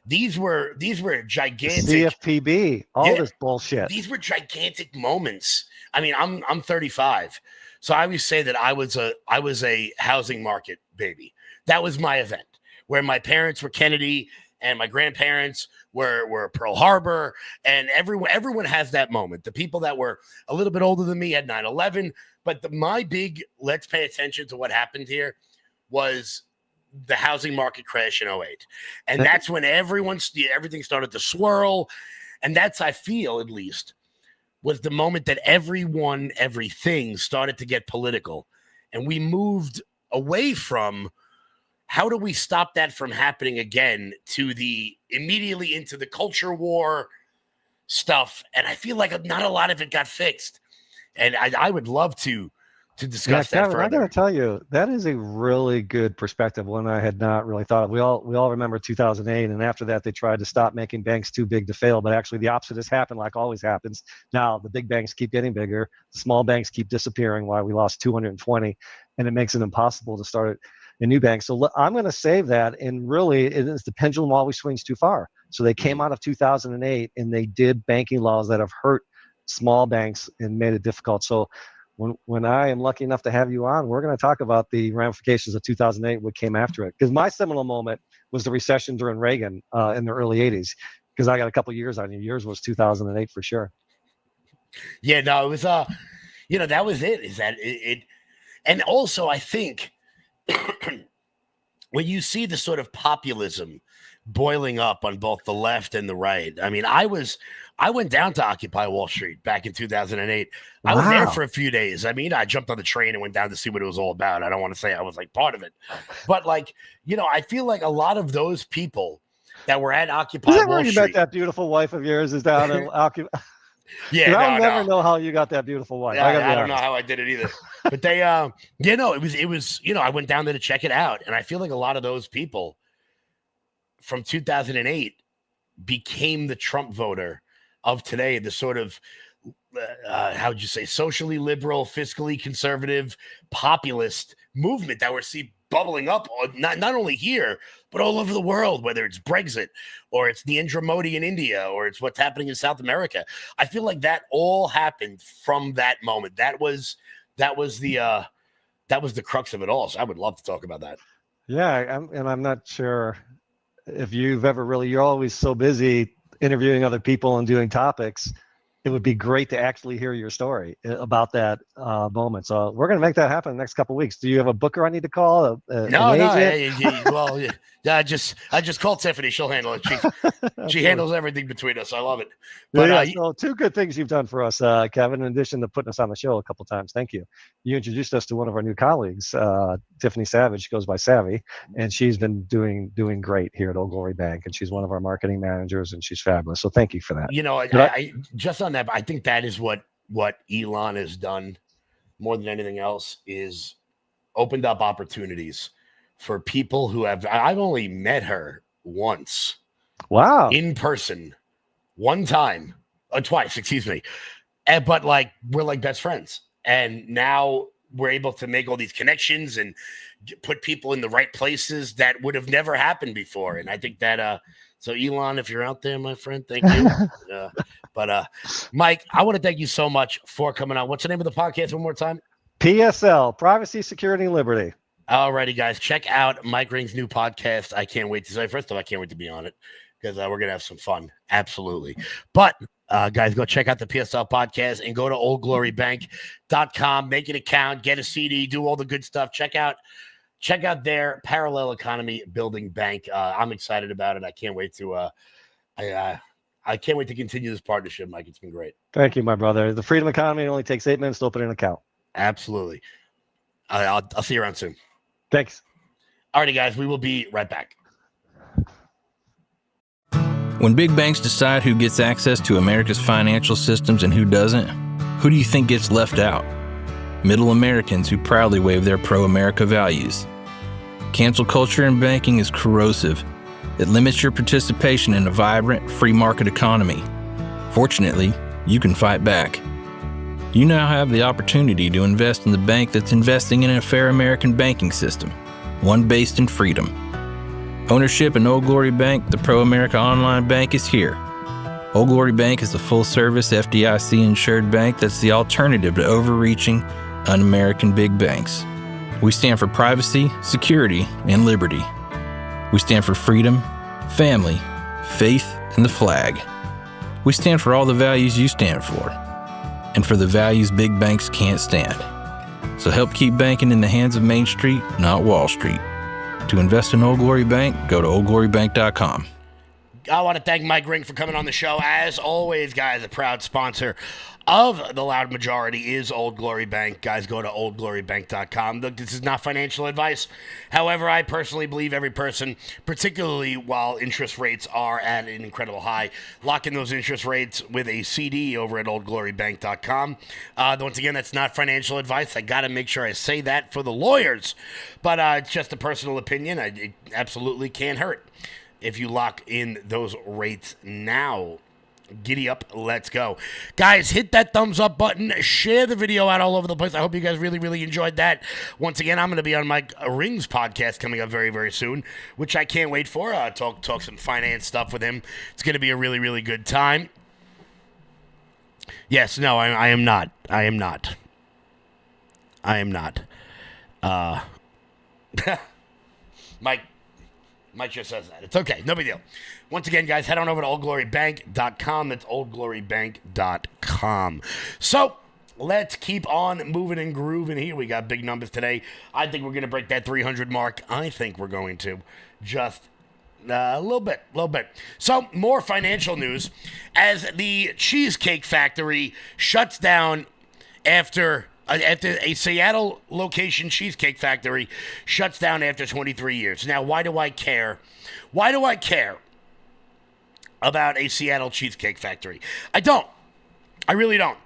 these were gigantic CFPB, this bullshit. These were gigantic moments. I mean, I'm 35, so I always say that I was a housing market baby. That was my event, where my parents were Kennedy and my grandparents were Pearl Harbor, and everyone has that moment. The people that were a little bit older than me had 9/11, but my big let's pay attention to what happened here was the housing market crash in 2008. And that's when everything started to swirl. And that's, I feel at least, was the moment that everything started to get political. And we moved away from how do we stop that from happening again to the immediately into the culture war stuff. And I feel like not a lot of it got fixed. And I would love to discuss that further. I got to tell you, that is a really good perspective, one I had not really thought of. We all remember 2008, and after that, they tried to stop making banks too big to fail. But actually, the opposite has happened, like always happens. Now, the big banks keep getting bigger. The small banks keep disappearing, while we lost 220, and it makes it impossible to start a new bank. So I'm going to save that, and really, it is the pendulum always swings too far. So they came out of 2008, and they did banking laws that have hurt small banks and made it difficult. So when I am lucky enough to have you on, we're going to talk about the ramifications of 2008, what came after it. Because my seminal moment was the recession during Reagan in the early 80s, because I got a couple of years on you. Yours was 2008 for sure. Yeah, no, it was, that was it. Is that it? And also, I think when you see the sort of populism boiling up on both the left and the right, I mean, I went down to Occupy Wall Street back in 2008. I was there for a few days. I mean, I jumped on the train and went down to see what it was all about. I don't want to say I was like part of it, but I feel like a lot of those people that were at Occupy Wall Street. Is that where you met that beautiful wife of yours? Is down in Occupy? Yeah, I'll never know how you got that beautiful wife. Yeah, I don't know how I did it either. But they, it was. I went down there to check it out, and I feel like a lot of those people from 2008 became the Trump voter of today, the sort of, how would you say, socially liberal, fiscally conservative, populist movement that we're bubbling up, not only here, but all over the world, whether it's Brexit or it's Narendra Modi in India or it's what's happening in South America. I feel like that all happened from that moment. That was the crux of it all. So I would love to talk about that. Yeah, I'm not sure if you've ever really, you're always so busy interviewing other people and doing topics. It would be great to actually hear your story about that moment. So we're going to make that happen in the next couple of weeks. Do you have a booker I need to call? No. I just called Tiffany. She'll handle it. She handles everything between us. I love it. But so two good things you've done for us, Kevin, in addition to putting us on the show a couple of times. Thank you. You introduced us to one of our new colleagues, Tiffany Savage. She goes by Savvy, and she's been doing great here at Old Glory Bank, and she's one of our marketing managers, and she's fabulous. So thank you for that. I just on that, I think that is what Elon has done more than anything else is opened up opportunities for people who I've only met her once. Wow. In person. Twice, excuse me. But like, we're like best friends. And now we're able to make all these connections and put people in the right places that would have never happened before. And I think that, so Elon, if you're out there, my friend, thank you. But Mike, I want to thank you so much for coming on. What's the name of the podcast one more time? PSL, Privacy, Security, and Liberty. All righty, guys. Check out Mike Ring's new podcast. I can't wait to say. First of all, I can't wait to be on it because we're going to have some fun. Absolutely. But, guys, go check out the PSL podcast and go to oldglorybank.com. Make an account, get a CD, do all the good stuff. Check out their parallel economy building bank. I'm excited about it. I can't wait to I can't wait to continue this partnership, Mike. It's been great. Thank you, my brother. The freedom economy only takes 8 minutes to open an account. Absolutely. I'll see you around soon. Thanks. All righty, guys. We will be right back. When big banks decide who gets access to America's financial systems and who doesn't, who do you think gets left out? Middle Americans who proudly wave their pro-America values. Cancel culture in banking is corrosive. It limits your participation in a vibrant, free market economy. Fortunately, you can fight back. You now have the opportunity to invest in the bank that's investing in a fair American banking system, one based in freedom. Ownership in Old Glory Bank, the pro-America online bank, is here. Old Glory Bank is a full-service FDIC-insured bank that's the alternative to overreaching, un-American big banks. We stand for privacy, security, and liberty. We stand for freedom, family, faith, and the flag. We stand for all the values you stand for, and for the values big banks can't stand. So help keep banking in the hands of Main Street, not Wall Street. To invest in Old Glory Bank, go to oldglorybank.com. I want to thank Mike Ring for coming on the show. As always, guys, a proud sponsor of The Loud Majority is Old Glory Bank. Guys, go to oldglorybank.com. Look, this is not financial advice. However, I personally believe every person, particularly while interest rates are at an incredible high, lock in those interest rates with a CD over at oldglorybank.com. Once again, that's not financial advice. I got to make sure I say that for the lawyers. But it's just a personal opinion. It absolutely can't hurt if you lock in those rates now. Giddy up, let's go. Guys, hit that thumbs up button. Share the video out all over the place. I hope you guys really, really enjoyed that. Once again, I'm going to be on Mike Ring's podcast coming up very, very soon, which I can't wait for. Talk some finance stuff with him. It's going to be a really, really good time. Yes, no, I am not. I am not. Mike just says that. It's okay. No big deal. Once again, guys, head on over to oldglorybank.com. That's oldglorybank.com. So let's keep on moving and grooving here. We got big numbers today. I think we're going to break that 300 mark. I think we're going to just a little bit. So more financial news as the Cheesecake Factory shuts down after a Seattle location Cheesecake Factory shuts down after 23 years. Now, why do I care? Why do I care about a Seattle Cheesecake Factory? I don't. I really don't.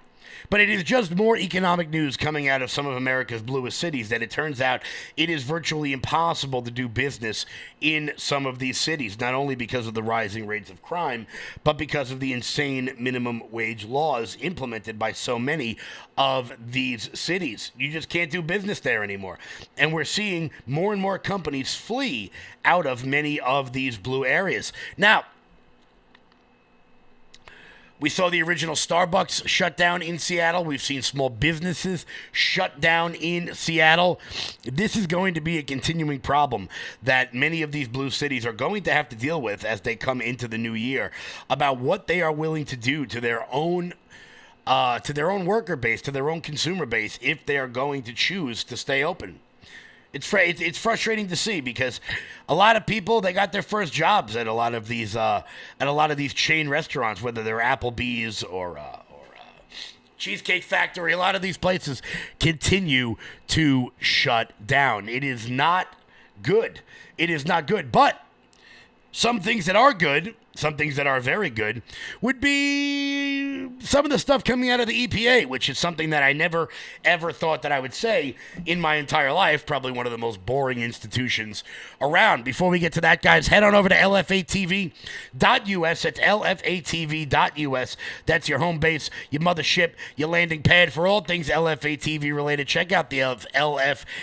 But it is just more economic news coming out of some of America's bluest cities that it turns out it is virtually impossible to do business in some of these cities, not only because of the rising rates of crime, but because of the insane minimum wage laws implemented by so many of these cities. You just can't do business there anymore. And we're seeing more and more companies flee out of many of these blue areas. Now, we saw the original Starbucks shut down in Seattle. We've seen small businesses shut down in Seattle. This is going to be a continuing problem that many of these blue cities are going to have to deal with as they come into the new year about what they are willing to do to their own worker base, to their own consumer base, if they are going to choose to stay open. It's frustrating to see because a lot of people, they got their first jobs at a lot of these chain restaurants, whether they're Applebee's or Cheesecake Factory. A lot of these places continue to shut down. It is not good. It is not good. But some things that are good, some things that are very good, would be some of the stuff coming out of the EPA, which is something that I never, ever thought that I would say in my entire life. Probably one of the most boring institutions around. Before we get to that, guys, head on over to lfatv.us. That's lfatv.us. That's your home base, your mothership, your landing pad for all things LFA-TV related. Check out the LFA-TV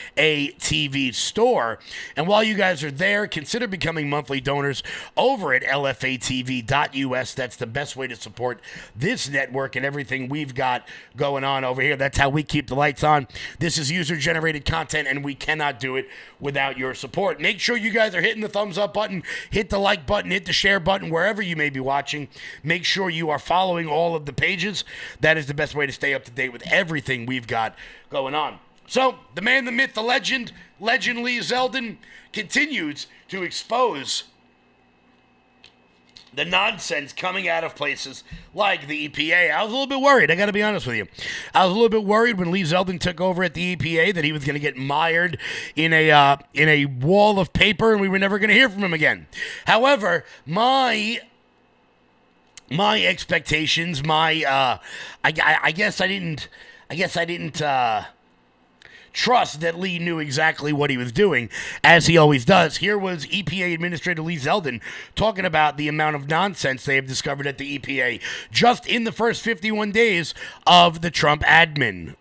store. And while you guys are there, consider becoming monthly donors over at LFA-TV.us. That's the best way to support this network and everything we've got going on over here. That's how we keep the lights on. This is user-generated content, and we cannot do it without your support. Make sure you guys are hitting the thumbs up button, hit the like button, hit the share button, wherever you may be watching. Make sure you are following all of the pages. That is the best way to stay up to date with everything we've got going on. So, the man, the myth, the legend Lee Zeldin continues to expose the nonsense coming out of places like the EPA. I was a little bit worried, I got to be honest with you. I was a little bit worried when Lee Zeldin took over at the EPA that he was going to get mired in a wall of paper and we were never going to hear from him again. However, my expectations, I guess I didn't trust that Lee knew exactly what he was doing, as he always does. Here was EPA Administrator Lee Zeldin talking about the amount of nonsense they have discovered at the EPA just in the first 51 days of the Trump admin.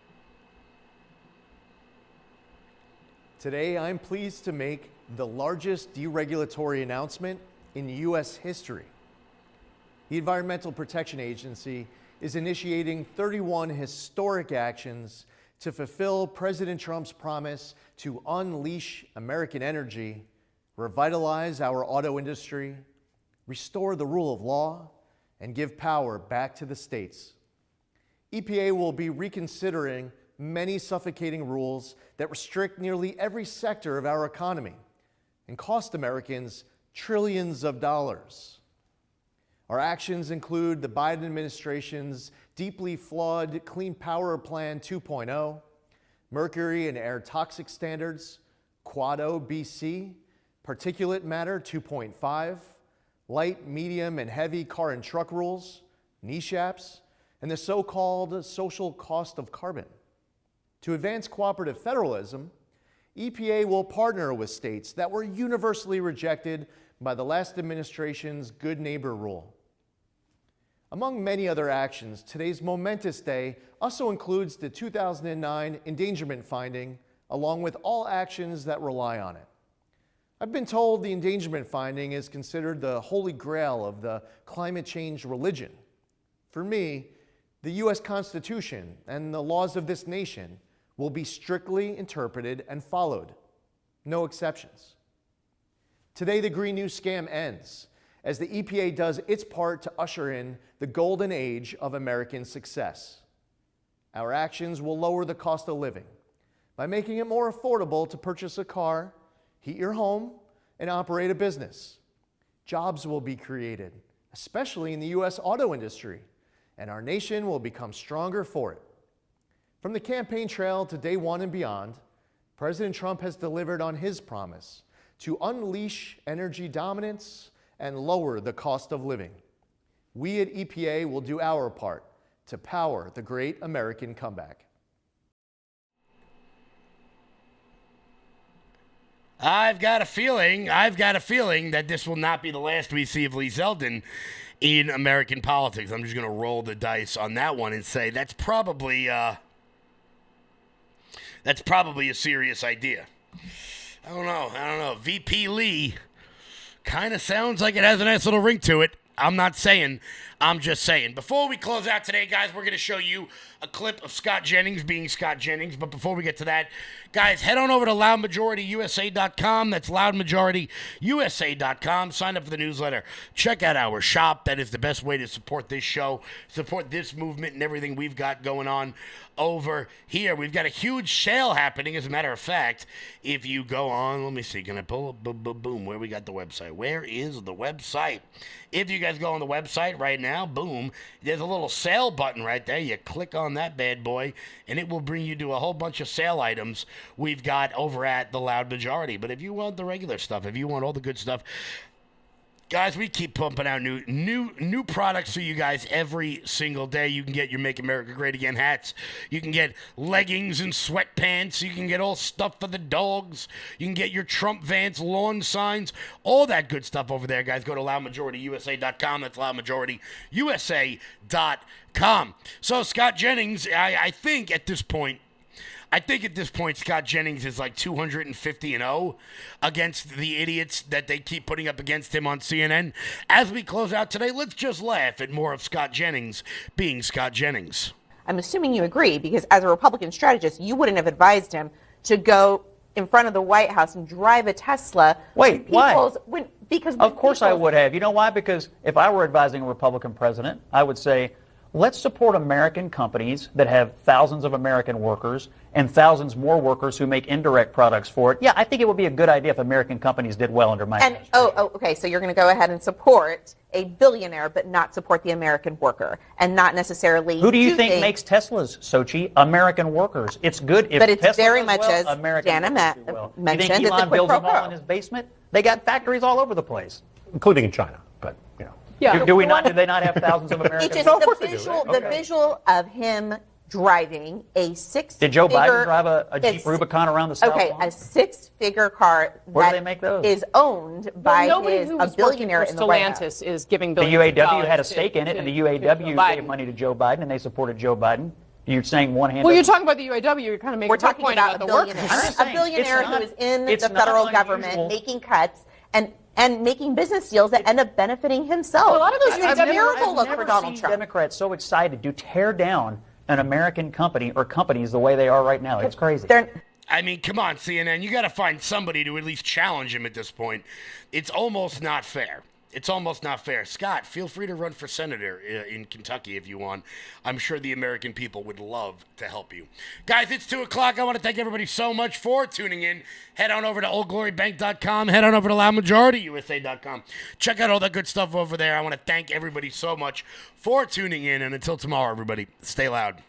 Today, I'm pleased to make the largest deregulatory announcement in U.S. history. The Environmental Protection Agency is initiating 31 historic actions to fulfill President Trump's promise to unleash American energy, revitalize our auto industry, restore the rule of law, and give power back to the states. EPA will be reconsidering many suffocating rules that restrict nearly every sector of our economy and cost Americans trillions of dollars. Our actions include the Biden administration's deeply flawed Clean Power Plan 2.0, mercury and air toxic standards, Quad O BC, particulate matter 2.5, light, medium, and heavy car and truck rules, NESHAPs, and the so-called social cost of carbon. To advance cooperative federalism, EPA will partner with states that were universally rejected by the last administration's Good Neighbor rule. Among many other actions, today's momentous day also includes the 2009 endangerment finding, along with all actions that rely on it. I've been told the endangerment finding is considered the holy grail of the climate change religion. For me, the U.S. Constitution and the laws of this nation will be strictly interpreted and followed. No exceptions. Today, the Green New Scam ends, as the EPA does its part to usher in the golden age of American success. Our actions will lower the cost of living by making it more affordable to purchase a car, heat your home, and operate a business. Jobs will be created, especially in the U.S. auto industry, and our nation will become stronger for it. From the campaign trail to day one and beyond, President Trump has delivered on his promise to unleash energy dominance and lower the cost of living. We at EPA will do our part to power the great American comeback. I've got a feeling that this will not be the last we see of Lee Zeldin in American politics. I'm just going to roll the dice on that one and say that's probably a serious idea. I don't know. VP Lee kind of sounds like it has a nice little ring to it. I'm not saying. I'm just saying. Before we close out today, guys, we're going to show you a clip of Scott Jennings being Scott Jennings. But before we get to that, guys, head on over to loudmajorityusa.com. That's loudmajorityusa.com. Sign up for the newsletter. Check out our shop. That is the best way to support this show, support this movement and everything we've got going on over here. We've got a huge sale happening. As a matter of fact, if you go on, let me see, can I pull up, boom, where we got the website? Where is the website? If you guys go on the website right now, boom, there's a little sale button right there. You click on that bad boy, and it will bring you to a whole bunch of sale items we've got over at the Loud Majority. But if you want the regular stuff, if you want all the good stuff, guys, we keep pumping out new products for you guys every single day. You can get your Make America Great Again hats. You can get leggings and sweatpants. You can get all stuff for the dogs. You can get your Trump Vance lawn signs. All that good stuff over there, guys. Go to loudmajorityusa.com. That's loudmajorityusa.com. So Scott Jennings, I think at this point, Scott Jennings is like 250-0 against the idiots that they keep putting up against him on CNN. As we close out today, let's just laugh at more of Scott Jennings being Scott Jennings. I'm assuming you agree, because as a Republican strategist, you wouldn't have advised him to go in front of the White House and drive a Tesla. Wait, why? Because of course I would have. You know why? Because if I were advising a Republican president, I would say, let's support American companies that have thousands of American workers and thousands more workers who make indirect products for it. Yeah, I think it would be a good idea if American companies did well under my administration. Okay, so you're going to go ahead and support a billionaire but not support the American worker and not necessarily... Who do you think makes Teslas, Sochi? American workers. It's good if But it's Tesla very does much well, as American Jana workers do well. mentioned, You think it's a Elon quid builds pro them all quo. in his basement? They got factories all over the place. Including in China, but, you know. Yeah. Do they not have thousands of Americans? The visual of him driving a six-figure... Did Joe Biden drive a Jeep Rubicon around the South Okay, Lawn? a six-figure car Where do that they make those? is owned by a billionaire in the White House. Stellantis is giving The billions of UAW dollars had a to- stake in it, to- and the to UAW Biden. gave money to Joe Biden, and they supported Joe Biden. You're saying one hand. Well, you're talking about the UAW. You're kind of making We're a talking point about about a the workers. billionaire who is in it's the not federal unusual. government making cuts and making business deals that end up benefiting himself. Well, a lot of those it's a UAW miracle look I've for never Donald seen Trump. Democrats so excited to tear down an American company or companies the way they are right now. It's crazy. I mean, come on, CNN. You got to find somebody to at least challenge him at this point. It's almost not fair. It's almost not fair. Scott, feel free to run for senator in Kentucky if you want. I'm sure the American people would love to help you. Guys, it's 2 o'clock. I want to thank everybody so much for tuning in. Head on over to oldglorybank.com. Head on over to loudmajorityusa.com. Check out all that good stuff over there. I want to thank everybody so much for tuning in. And until tomorrow, everybody, stay loud.